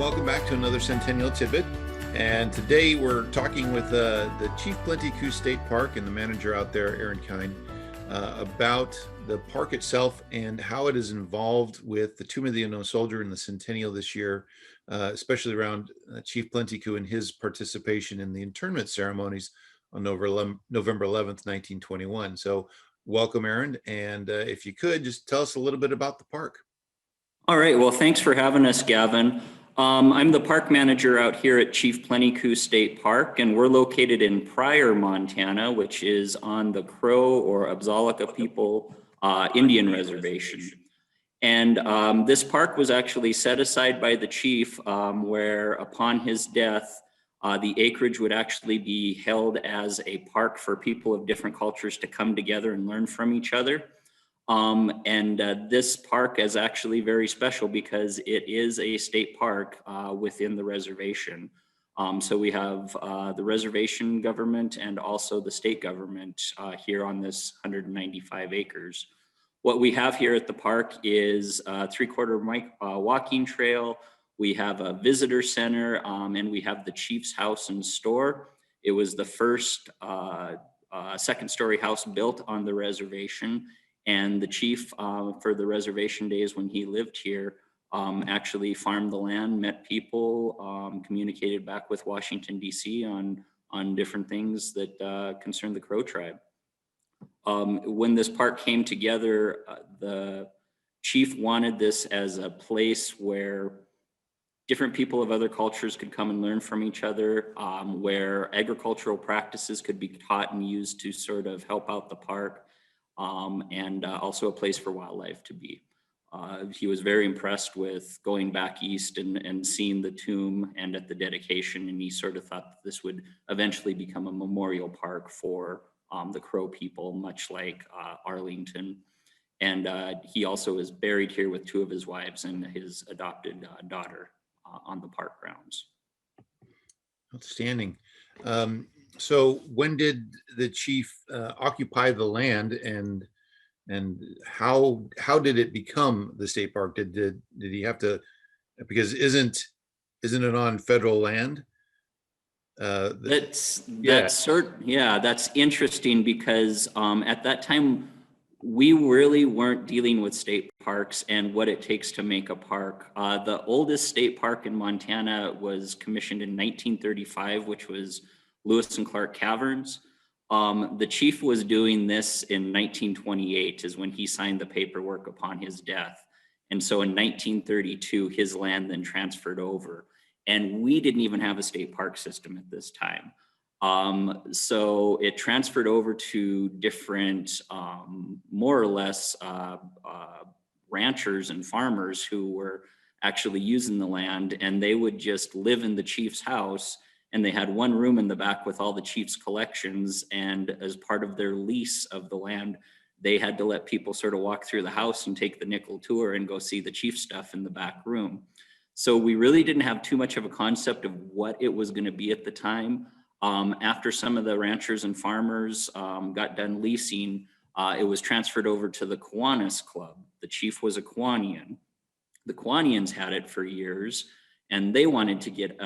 welcome back to another Centennial Tidbit. And today we're talking with the Chief Plenty Coups State Park and the manager out there, Aaron Kine, about the park itself and how it is involved with the Tomb of the Unknown Soldier and the Centennial this year, especially around Chief Plenty Coups and his participation in the internment ceremonies on November 11th, 1921. So welcome, Aaron. And if you could, just tell us a little bit about the park. All right, well, thanks for having us, Gavin. I'm the park manager out here at Chief Plenty Coups State Park, and we're located in Pryor, Montana, which is on the Crow or Absalica people Indian reservation. And this park was actually set aside by the chief where upon his death, the acreage would actually be held as a park for people of different cultures to come together and learn from each other. This park is actually very special because it is a state park within the reservation. So we have the reservation government and also the state government here on this 195 acres. What we have here at the park is a 3/4 walking trail. We have a visitor center and we have the chief's house and store. It was the first second-story house built on the reservation. And the chief for the reservation days when he lived here actually farmed the land, met people, communicated back with Washington, D.C. on different things that concern the Crow tribe. When this park came together, the chief wanted this as a place where different people of other cultures could come and learn from each other, where agricultural practices could be taught and used to sort of help out the park. And also a place for wildlife to be. He was very impressed with going back east and seeing the tomb and at the dedication, and he sort of thought that this would eventually become a memorial park for the Crow people, much like Arlington. And he also is buried here with two of his wives and his adopted daughter on the park grounds. Outstanding. So when did the chief occupy the land, and how did it become the state park? Did he have to, because isn't it on federal land? That's interesting because at that time we really weren't dealing with state parks and what it takes to make a park. The oldest state park in Montana was commissioned in 1935, which was Lewis and Clark Caverns. The chief was doing this in 1928 is when he signed the paperwork upon his death. And so in 1932, his land then transferred over. And we didn't even have a state park system at this time. So it transferred over to different, more or less, ranchers and farmers who were actually using the land, and they would just live in the chief's house. And they had one room in the back with all the chief's collections. And as part of their lease of the land, they had to let people sort of walk through the house and take the nickel tour and go see the chief stuff in the back room. So we really didn't have too much of a concept of what it was going to be at the time. After some of the ranchers and farmers got done leasing, it was transferred over to the Kiwanis Club. The chief was a Kiwanian. The Kiwanians had it for years, and they wanted to get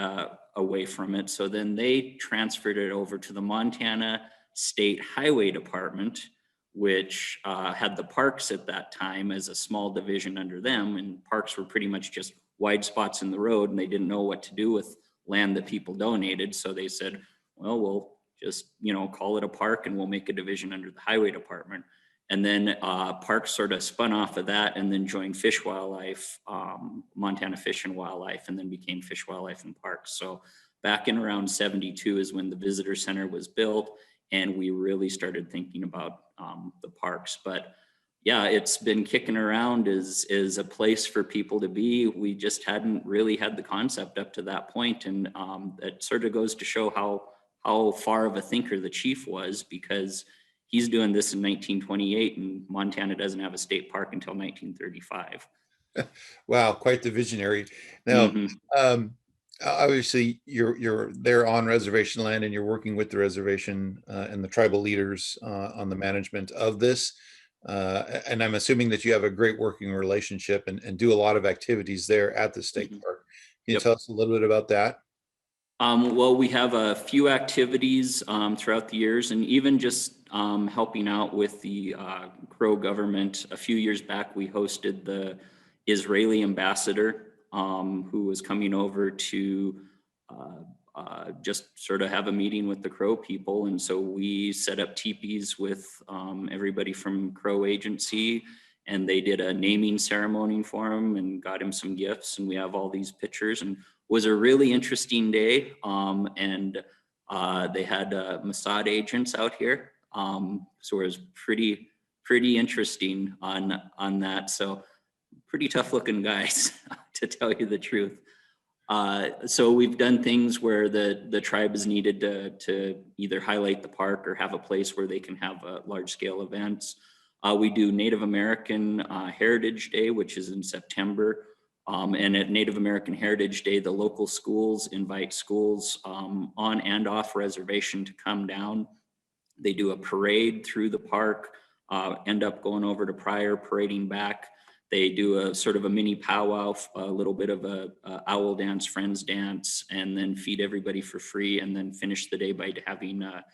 away from it. So then they transferred it over to the Montana State Highway Department, which had the parks at that time as a small division under them. And parks were pretty much just wide spots in the road, and they didn't know what to do with land that people donated. So they said, well, we'll just, call it a park and we'll make a division under the Highway Department. And then parks sort of spun off of that and then joined Fish Wildlife, Montana Fish and Wildlife, and then became Fish, Wildlife and Parks. So back in around 72 is when the visitor center was built, and we really started thinking about the parks. But yeah, it's been kicking around as a place for people to be. We just hadn't really had the concept up to that point. And it sort of goes to show how far of a thinker the chief was, because he's doing this in 1928, and Montana doesn't have a state park until 1935. Wow, quite the visionary. Now, obviously, you're there on reservation land, and you're working with the reservation and the tribal leaders on the management of this. And I'm assuming that you have a great working relationship and do a lot of activities there at the state park. Can you Yep. tell us a little bit about that? Well, we have a few activities throughout the years, and even just helping out with the Crow government. A few years back, we hosted the Israeli ambassador who was coming over to uh, just sort of have a meeting with the Crow people. And so we set up teepees with everybody from Crow Agency, and they did a naming ceremony for him and got him some gifts. And we have all these pictures, and was a really interesting day. And they had Mossad agents out here. So it was pretty interesting on that. So pretty tough looking guys, to tell you the truth. So we've done things where the tribe is needed to either highlight the park or have a place where they can have large scale events. We do Native American Heritage Day, which is in September. And at Native American Heritage Day, the local schools invite schools on and off reservation to come down. They do a parade through the park, end up going over to Pryor, parading back. They do a sort of a mini powwow, a little bit of a owl dance, friends dance, and then feed everybody for free, and then finish the day by having a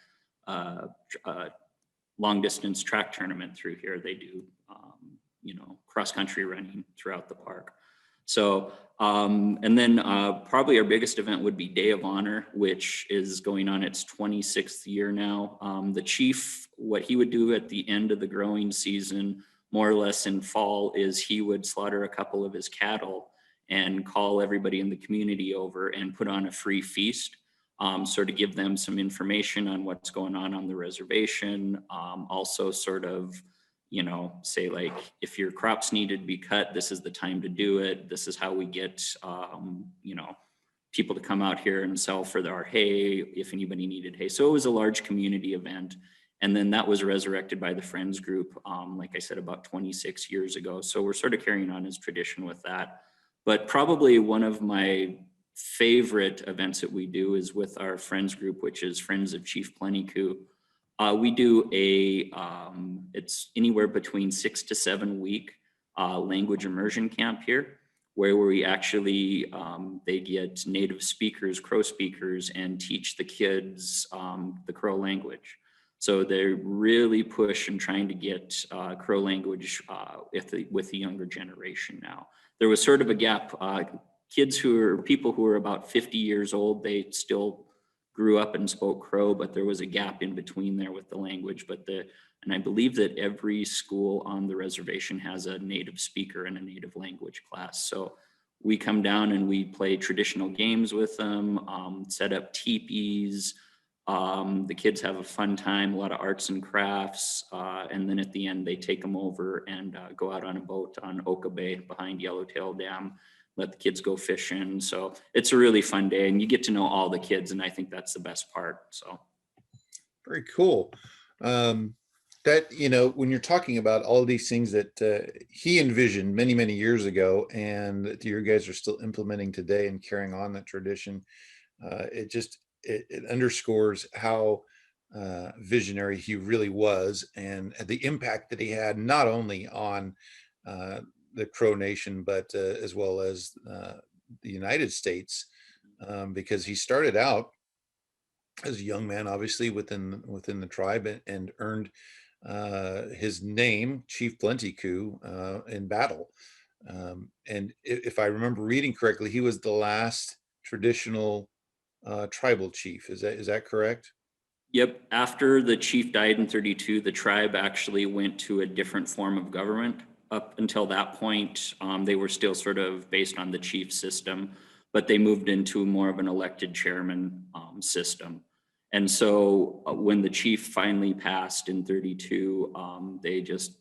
long distance track tournament through here. They do, cross country running throughout the park. So, and then probably our biggest event would be Day of Honor, which is going on its 26th year now. The chief, what he would do at the end of the growing season, more or less in fall, is he would slaughter a couple of his cattle and call everybody in the community over and put on a free feast. Sort of give them some information on what's going on the reservation. Also sort of, say like, if your crops needed to be cut, this is the time to do it. This is how we get, people to come out here and sell for our hay, if anybody needed hay. So it was a large community event. And then that was resurrected by the Friends group, like I said, about 26 years ago. So we're sort of carrying on his tradition with that. But probably one of my favorite events that we do is with our Friends group, which is Friends of Chief Plenty Coup. We do it's anywhere between 6 to 7 week language immersion camp here, where we actually, they get native speakers, Crow speakers, and teach the kids the Crow language. So they really push in trying to get Crow language with the younger generation now. There was sort of a gap. People who are about 50 years old, they still grew up and spoke Crow, but there was a gap in between there with the language. And I believe that every school on the reservation has a native speaker and a native language class. So we come down and we play traditional games with them, set up teepees. The kids have a fun time, a lot of arts and crafts. And then at the end, they take them over and go out on a boat on Oka Bay behind Yellowtail Dam, let the kids go fishing. So it's a really fun day, and you get to know all the kids. And I think that's the best part. So. Very cool. When you're talking about all of these things that he envisioned many, many years ago, and that you guys are still implementing today and carrying on that tradition, it underscores how visionary he really was, and the impact that he had not only on the Crow Nation, but as well as the United States, because he started out as a young man, obviously within the tribe, and earned his name, Chief Plenty Coup, in battle. And if I remember reading correctly, he was the last traditional tribal chief. Is that correct? Yep. After the chief died in 32, the tribe actually went to a different form of government. Up until that point, they were still sort of based on the chief system, but they moved into more of an elected chairman system. And so when the chief finally passed in 32, they just,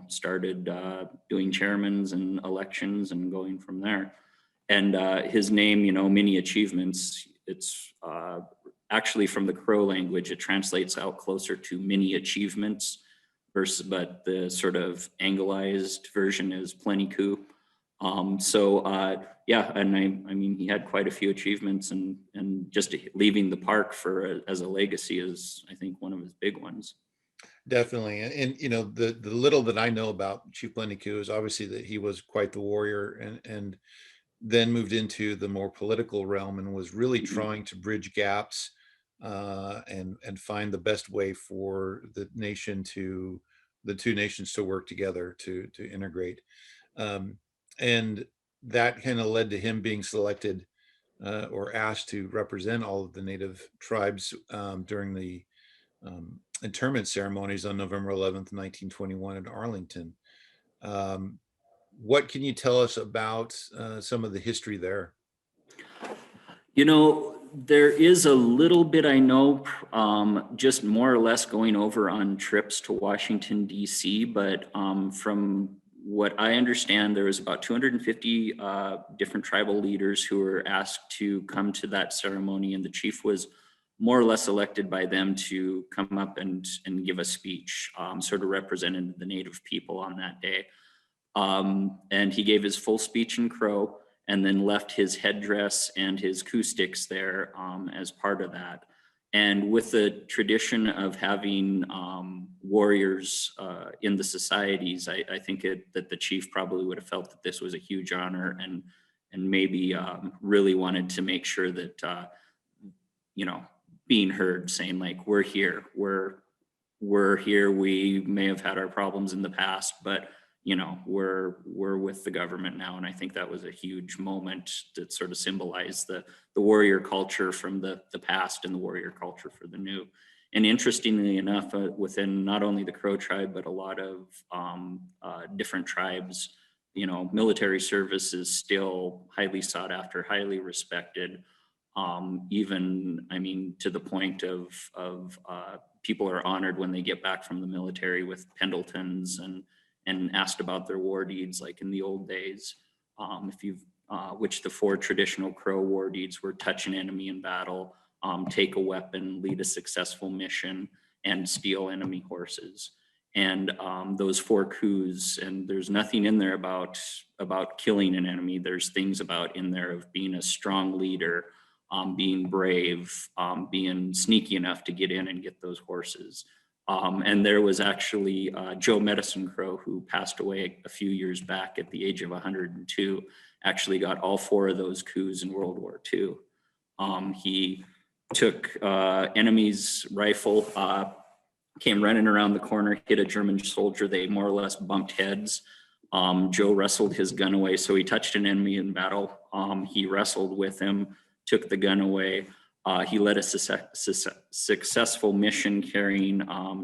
started doing chairmans and elections and going from there. And his name, many achievements, it's actually from the Crow language, it translates out closer to many achievements but the sort of anglicized version is Plenty Coup. Yeah, and I mean, he had quite a few achievements, and just leaving the park as a legacy is, I think, one of his big ones. Definitely. And the little that I know about Chief Plenty Coup is obviously that he was quite the warrior, and then moved into the more political realm and was really Mhm. trying to bridge gaps and find the best way for the two nations to work together to integrate. Um, and that kind of led to him being selected or asked to represent all of the native tribes during the internment ceremonies on November 11th, 1921 in Arlington. Um, what can you tell us about some of the history there? There is a little bit I know, just more or less going over on trips to Washington, D.C., but from what I understand, there was about 250 different tribal leaders who were asked to come to that ceremony, and the chief was more or less elected by them to come up and give a speech, sort of representing the Native people on that day. And he gave his full speech in Crow and then left his headdress and his coup sticks there as part of that. And with the tradition of having warriors in the societies, I think that the chief probably would have felt that this was a huge honor and maybe really wanted to make sure that, you know, being heard, saying like, we're here, we're here. We may have had our problems in the past, but we're with the government now. And I think that was a huge moment that sort of symbolized the warrior culture from the past and the warrior culture for the new. And interestingly enough, within not only the Crow tribe, but a lot of different tribes, military service is still highly sought after, highly respected. Even, I mean, to the point of people are honored when they get back from the military with Pendletons and asked about their war deeds, like in the old days. If you've which the four traditional Crow war deeds were: touch an enemy in battle, take a weapon, lead a successful mission, and steal enemy horses. And those four coups, and there's nothing in there about killing an enemy. There's things about in there of being a strong leader, being brave, being sneaky enough to get in and get those horses. And there was actually Joe Medicine Crow, who passed away a few years back at the age of 102, actually got all four of those coups in World War II. He took enemy's rifle, came running around the corner, hit a German soldier. They more or less bumped heads. Joe wrestled his gun away. So he touched an enemy in battle. He wrestled with him, took the gun away. He led a successful mission carrying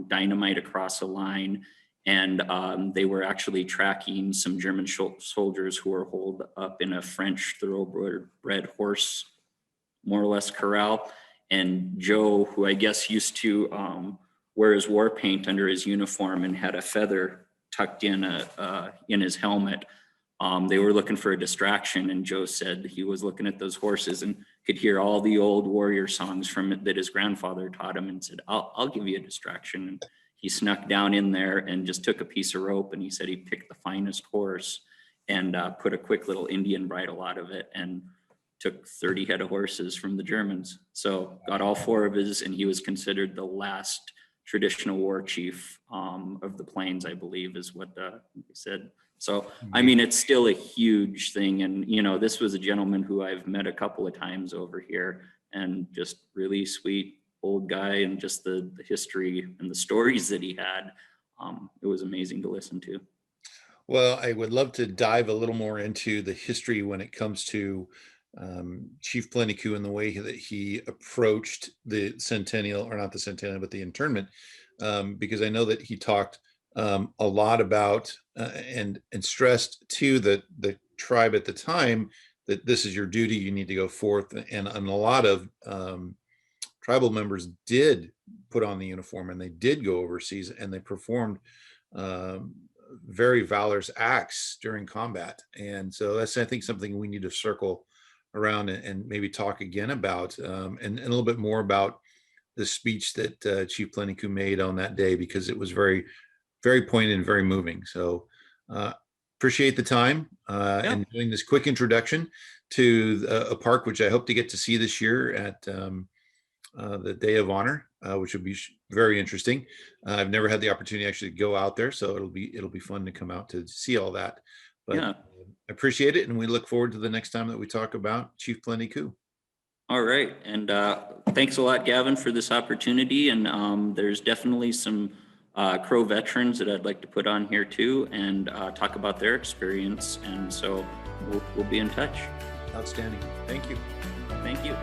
dynamite across a line. And they were actually tracking some German soldiers who were holed up in a French thoroughbred horse, more or less, corral. And Joe, who I guess used to wear his war paint under his uniform and had a feather tucked in his helmet, they were looking for a distraction, and Joe said he was looking at those horses and could hear all the old warrior songs from it that his grandfather taught him, and said, I'll give you a distraction. And he snuck down in there and just took a piece of rope, and he said he picked the finest horse and put a quick little Indian bridle out of it and took 30 head of horses from the Germans. So got all four of his, and he was considered the last traditional war chief of the Plains, I believe, is what he said. So, I mean, it's still a huge thing. And, this was a gentleman who I've met a couple of times over here, and just really sweet old guy, and just the history and the stories that he had. It was amazing to listen to. Well, I would love to dive a little more into the history when it comes to Chief Plenty Coup and the way that he approached the Centennial, or not the Centennial, but the internment, because I know that he talked a lot about and stressed to the tribe at the time that this is your duty, you need to go forth, and a lot of tribal members did put on the uniform and they did go overseas and they performed um, very valorous acts during combat. And so that's, I think, something we need to circle around and maybe talk again about, and a little bit more about the speech that Chief Plenty Coup made on that day, because it was very, very poignant and very moving. So uh, appreciate the time Yeah. and doing this quick introduction to a park, which I hope to get to see this year at the Day of Honor, which would be very interesting. I've never had the opportunity actually to go out there, so it'll be fun to come out to see all that. But Yeah. I appreciate it, and we look forward to the next time that we talk about Chief Plenty Coup. All right. And thanks a lot, Gavin, for this opportunity. And there's definitely some Crow veterans that I'd like to put on here too and talk about their experience. And so we'll be in touch. Outstanding. Thank you. Thank you.